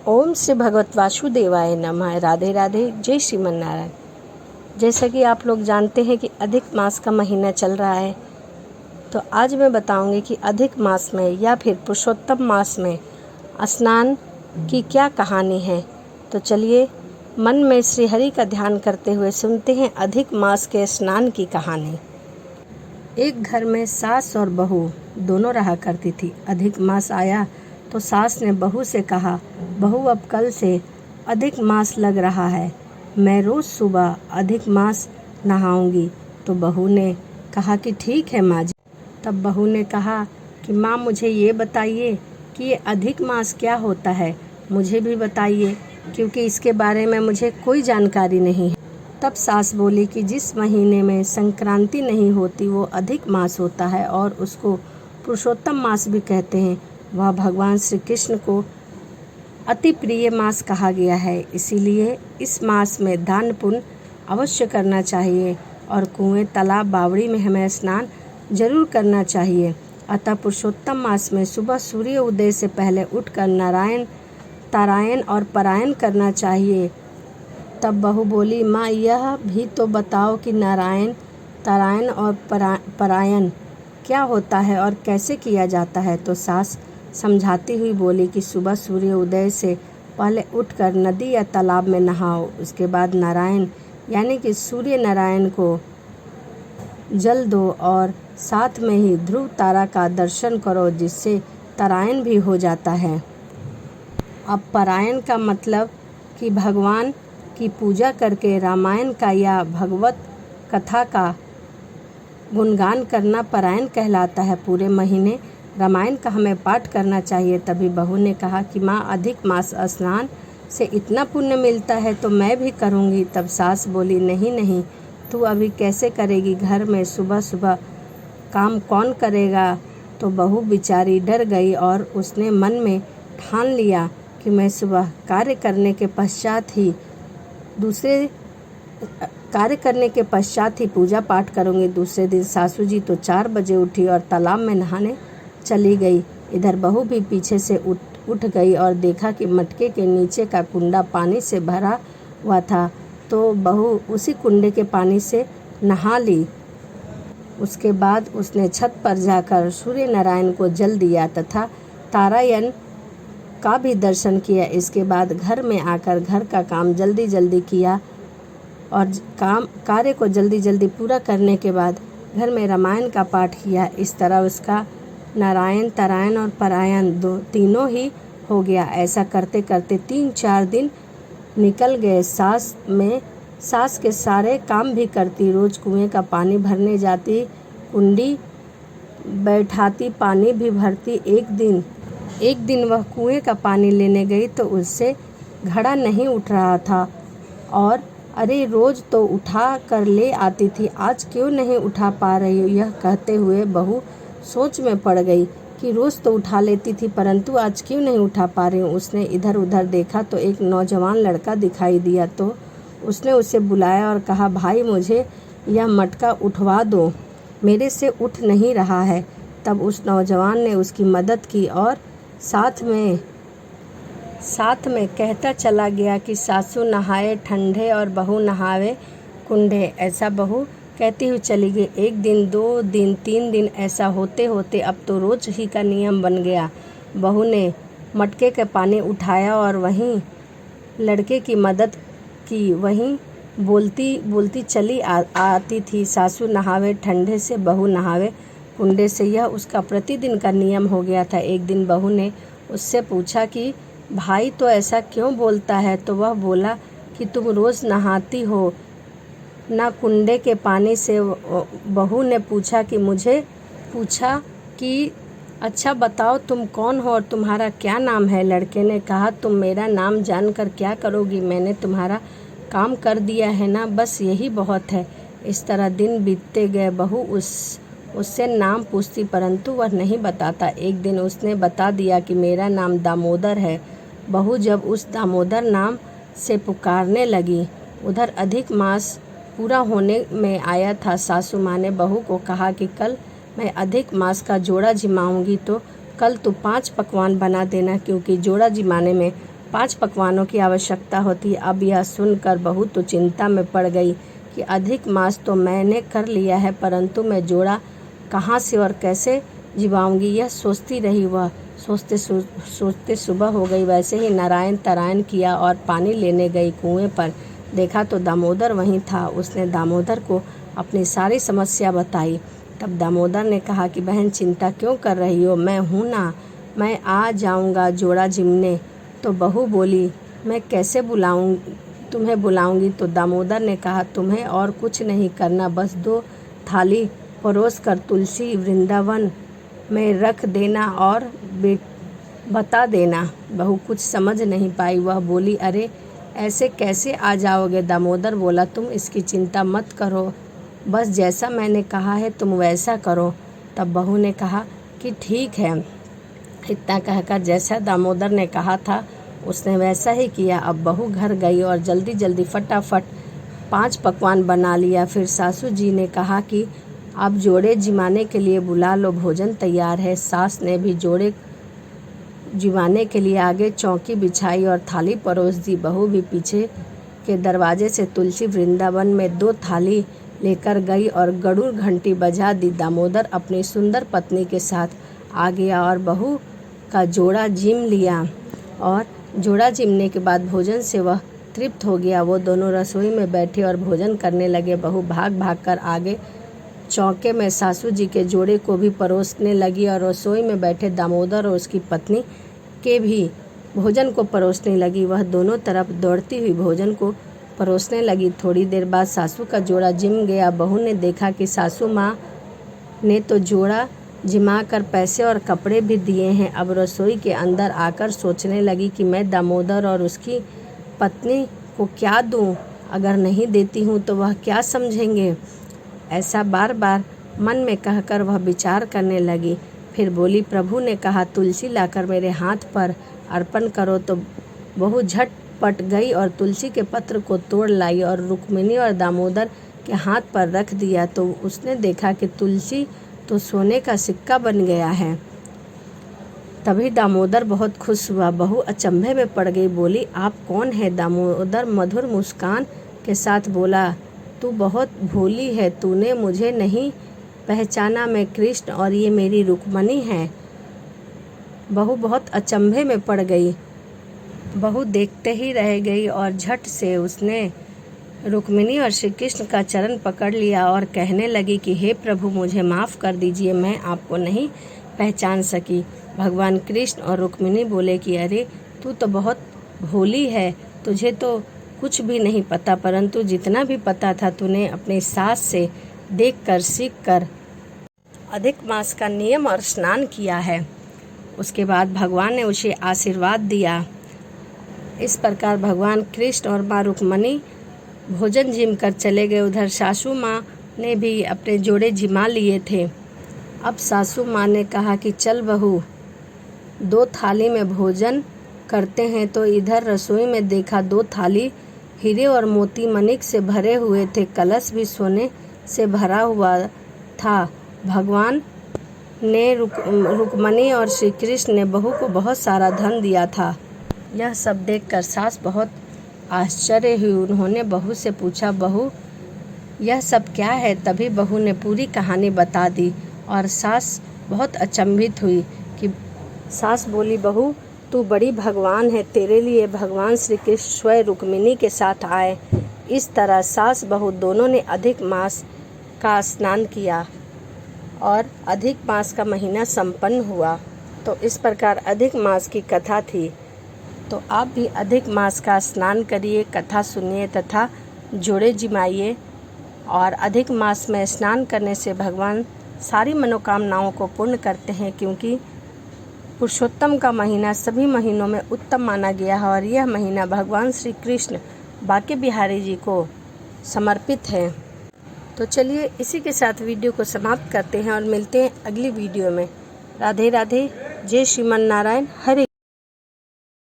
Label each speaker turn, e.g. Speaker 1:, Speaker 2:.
Speaker 1: ओम श्री भगवत वासुदेवाय नमः। राधे राधे, जय श्रीमन नारायण। जैसा कि आप लोग जानते हैं कि अधिक मास का महीना चल रहा है, तो आज मैं बताऊंगी कि अधिक मास में या फिर पुरुषोत्तम मास में स्नान की क्या कहानी है। तो चलिए मन में श्री हरि का ध्यान करते हुए सुनते हैं अधिक मास के स्नान की कहानी। एक घर में सास और बहू दोनों रहा करती थी। अधिक मास आया तो सास ने बहू से कहा, बहू अब कल से अधिक मास लग रहा है, मैं रोज़ सुबह अधिक मास नहाऊंगी। तो बहू ने कहा कि ठीक है माँ जी। तब बहू ने कहा कि माँ मुझे ये बताइए कि ये अधिक मास क्या होता है, मुझे भी बताइए क्योंकि इसके बारे में मुझे कोई जानकारी नहीं है। तब सास बोली कि जिस महीने में संक्रांति नहीं होती वो अधिक मास होता है और उसको पुरुषोत्तम मास भी कहते हैं। वह भगवान श्री कृष्ण को अति प्रिय मास कहा गया है, इसीलिए इस मास में दान पुण्य अवश्य करना चाहिए और कुएं, तालाब, बावड़ी में हमें स्नान जरूर करना चाहिए। अतः पुरुषोत्तम मास में सुबह सूर्य उदय से पहले उठकर नारायण, तारायण और परायण करना चाहिए। तब बहू बोली, माँ यह भी तो बताओ कि नारायण, तारायण और परायण क्या होता है और कैसे किया जाता है। तो सास समझाती हुई बोली कि सुबह सूर्य उदय से पहले उठकर नदी या तालाब में नहाओ, उसके बाद नारायण यानी कि सूर्य नारायण को जल दो और साथ में ही ध्रुव तारा का दर्शन करो, जिससे तारायण भी हो जाता है। अब परायण का मतलब कि भगवान की पूजा करके रामायण का या भगवत कथा का गुणगान करना परायण कहलाता है। पूरे महीने रामायण का हमें पाठ करना चाहिए। तभी बहू ने कहा कि माँ अधिक मास स्नान से इतना पुण्य मिलता है तो मैं भी करूँगी। तब सास बोली, नहीं नहीं, तू अभी कैसे करेगी, घर में सुबह सुबह काम कौन करेगा। तो बहू बेचारी डर गई और उसने मन में ठान लिया कि मैं सुबह कार्य करने के पश्चात ही पूजा पाठ करूंगी। दूसरे दिन सासू जी तो 4 बजे उठी और तालाब में नहाने चली गई। इधर बहू भी पीछे से उठ गई और देखा कि मटके के नीचे का कुंडा पानी से भरा हुआ था, तो बहू उसी कुंडे के पानी से नहा ली। उसके बाद उसने छत पर जाकर सूर्य नारायण को जल दिया तथा तारायण का भी दर्शन किया। इसके बाद घर में आकर घर का काम जल्दी जल्दी किया और कार्य को जल्दी जल्दी पूरा करने के बाद घर में रामायण का पाठ किया। इस तरह उसका नारायण, तारायण और परायण तीनों ही हो गया। ऐसा करते करते 3-4 दिन निकल गए। सास के सारे काम भी करती, रोज कुएं का पानी भरने जाती, कुंडी बैठाती, पानी भी भरती। एक दिन वह कुएं का पानी लेने गई तो उससे घड़ा नहीं उठ रहा था और अरे रोज तो उठा कर ले आती थी, आज क्यों नहीं उठा पा रही हो। यह कहते हुए बहू सोच में पड़ गई कि रोज तो उठा लेती थी परंतु आज क्यों नहीं उठा पा रही हूँ। उसने इधर उधर देखा तो एक नौजवान लड़का दिखाई दिया, तो उसने उसे बुलाया और कहा, भाई मुझे यह मटका उठवा दो, मेरे से उठ नहीं रहा है। तब उस नौजवान ने उसकी मदद की और साथ में कहता चला गया कि सासू नहाए ठंडे और बहू नहावे कुंडे। ऐसा बहू कहती हुई चली गई। 1 दिन, 2 दिन, 3 दिन ऐसा होते होते अब तो रोज ही का नियम बन गया। बहू ने मटके का पानी उठाया और वहीं लड़के की मदद की, वहीं बोलती बोलती चली आती थी, सासू नहावे ठंडे से, बहू नहावे कुंडे से। यह उसका प्रतिदिन का नियम हो गया था। एक दिन बहू ने उससे पूछा कि भाई तो ऐसा क्यों बोलता है। तो वह बोला कि तुम रोज़ नहाती हो ना कुंडे के पानी से। बहू ने पूछा कि अच्छा बताओ तुम कौन हो और तुम्हारा क्या नाम है। लड़के ने कहा, तुम मेरा नाम जानकर क्या करोगी, मैंने तुम्हारा काम कर दिया है ना, बस यही बहुत है। इस तरह दिन बीतते गए। बहू उससे नाम पूछती परंतु वह नहीं बताता। एक दिन उसने बता दिया कि मेरा नाम दामोदर है। बहू जब उस दामोदर नाम से पुकारने लगी, उधर अधिक मास पूरा होने में आया था। सासू माँ ने बहू को कहा कि कल मैं अधिक मास का जोड़ा जिमाऊंगी, तो कल तू 5 पकवान बना देना, क्योंकि जोड़ा जिमाने में 5 पकवानों की आवश्यकता होती है। अब यह सुनकर बहू तो चिंता में पड़ गई कि अधिक मास तो मैंने कर लिया है, परंतु मैं जोड़ा कहाँ से और कैसे जिवाऊंगी, यह सोचती रही। वह सोचते सुबह हो गई। वैसे ही नारायण तरायण किया और पानी लेने गई। कुएं पर देखा तो दामोदर वहीं था। उसने दामोदर को अपनी सारी समस्या बताई। तब दामोदर ने कहा कि बहन, चिंता क्यों कर रही हो, मैं हूँ ना, मैं आ जाऊँगा जोड़ा जिमने। तो बहू बोली, मैं कैसे तुम्हें बुलाऊंगी। तो दामोदर ने कहा, तुम्हें और कुछ नहीं करना, बस 2 थाली परोस कर तुलसी वृंदावन में रख देना और बता देना। बहू कुछ समझ नहीं पाई। वह बोली, अरे ऐसे कैसे आ जाओगे। दामोदर बोला, तुम इसकी चिंता मत करो, बस जैसा मैंने कहा है तुम वैसा करो। तब बहू ने कहा कि ठीक है। इतना कहकर जैसा दामोदर ने कहा था उसने वैसा ही किया। अब बहू घर गई और जल्दी जल्दी फटाफट 5 पकवान बना लिया। फिर सासू जी ने कहा कि अब जोड़े जिमाने के लिए बुला लो, भोजन तैयार है। सास ने भी जोड़े जिमाने के लिए आगे चौकी बिछाई और थाली परोस दी। बहू भी पीछे के दरवाजे से तुलसी वृंदावन में 2 थाली लेकर गई और गरुड़ घंटी बजा दी। दामोदर अपनी सुंदर पत्नी के साथ आ गया और बहू का जोड़ा जिम लिया। और जोड़ा जिमने के बाद भोजन से वह तृप्त हो गया। वो दोनों रसोई में बैठे और भोजन करने लगे। बहू भाग भाग कर आगे चौके में सासू जी के जोड़े को भी परोसने लगी और रसोई में बैठे दामोदर और उसकी पत्नी के भी भोजन को परोसने लगी। वह दोनों तरफ दौड़ती हुई भोजन को परोसने लगी। थोड़ी देर बाद सासू का जोड़ा जिम गया। बहू ने देखा कि सासू माँ ने तो जोड़ा जिमा कर पैसे और कपड़े भी दिए हैं। अब रसोई के अंदर आकर सोचने लगी कि मैं दामोदर और उसकी पत्नी को क्या दूं, अगर नहीं देती हूँ तो वह क्या समझेंगे। ऐसा बार बार मन में कहकर वह विचार करने लगी। फिर बोली, प्रभु ने कहा तुलसी लाकर मेरे हाथ पर अर्पण करो। तो बहू झटपट गई और तुलसी के पत्र को तोड़ लाई और रुक्मिणी और दामोदर के हाथ पर रख दिया। तो उसने देखा कि तुलसी तो सोने का सिक्का बन गया है। तभी दामोदर बहुत खुश हुआ। बहू अचंभे में पड़ गई। बोली, आप कौन है। दामोदर मधुर मुस्कान के साथ बोला, तू बहुत भोली है, तूने मुझे नहीं पहचाना, मैं कृष्ण और ये मेरी रुक्मिणी है। बहू बहुत अचंभे में पड़ गई। बहू देखते ही रह गई और झट से उसने रुक्मिणी और श्री कृष्ण का चरण पकड़ लिया और कहने लगी कि हे प्रभु, मुझे माफ़ कर दीजिए, मैं आपको नहीं पहचान सकी। भगवान कृष्ण और रुक्मिणी बोले कि अरे तू तो बहुत भोली है, तुझे तो कुछ भी नहीं पता, परंतु जितना भी पता था तूने अपनी सास से देखकर सीखकर अधिक मास का नियम और स्नान किया है। उसके बाद भगवान ने उसे आशीर्वाद दिया। इस प्रकार भगवान कृष्ण और माँ रुक्मिणी भोजन जिम कर चले गए। उधर सासू माँ ने भी अपने जोड़े जिमा लिए थे। अब सासू माँ ने कहा कि चल बहू, 2 थाली में भोजन करते हैं। तो इधर रसोई में देखा 2 थाली हीरे और मोती मणिक से भरे हुए थे। कलश भी सोने से भरा हुआ था। भगवान ने रुक्मिणी और श्री कृष्ण ने बहू को बहुत सारा धन दिया था। यह सब देखकर सास बहुत आश्चर्य हुई। उन्होंने बहू से पूछा, बहू यह सब क्या है। तभी बहू ने पूरी कहानी बता दी और सास बहुत अचंभित हुई कि सास बोली, बहू तू बड़ी भगवान है, तेरे लिए भगवान श्री कृष्ण स्वयं रुक्मिणी के साथ आए। इस तरह सास बहू दोनों ने अधिक मास का स्नान किया और अधिक मास का महीना संपन्न हुआ। तो इस प्रकार अधिक मास की कथा थी। तो आप भी अधिक मास का स्नान करिए, कथा सुनिए तथा जोड़े जिमाइए। और अधिक मास में स्नान करने से भगवान सारी मनोकामनाओं को पूर्ण करते हैं, क्योंकि पुरुषोत्तम का महीना सभी महीनों में उत्तम माना गया है और यह महीना भगवान श्री कृष्ण बांके बिहारी जी को समर्पित है। तो चलिए इसी के साथ वीडियो को समाप्त करते हैं और मिलते हैं अगली वीडियो में। राधे राधे। जय श्रीमन नारायण। हरे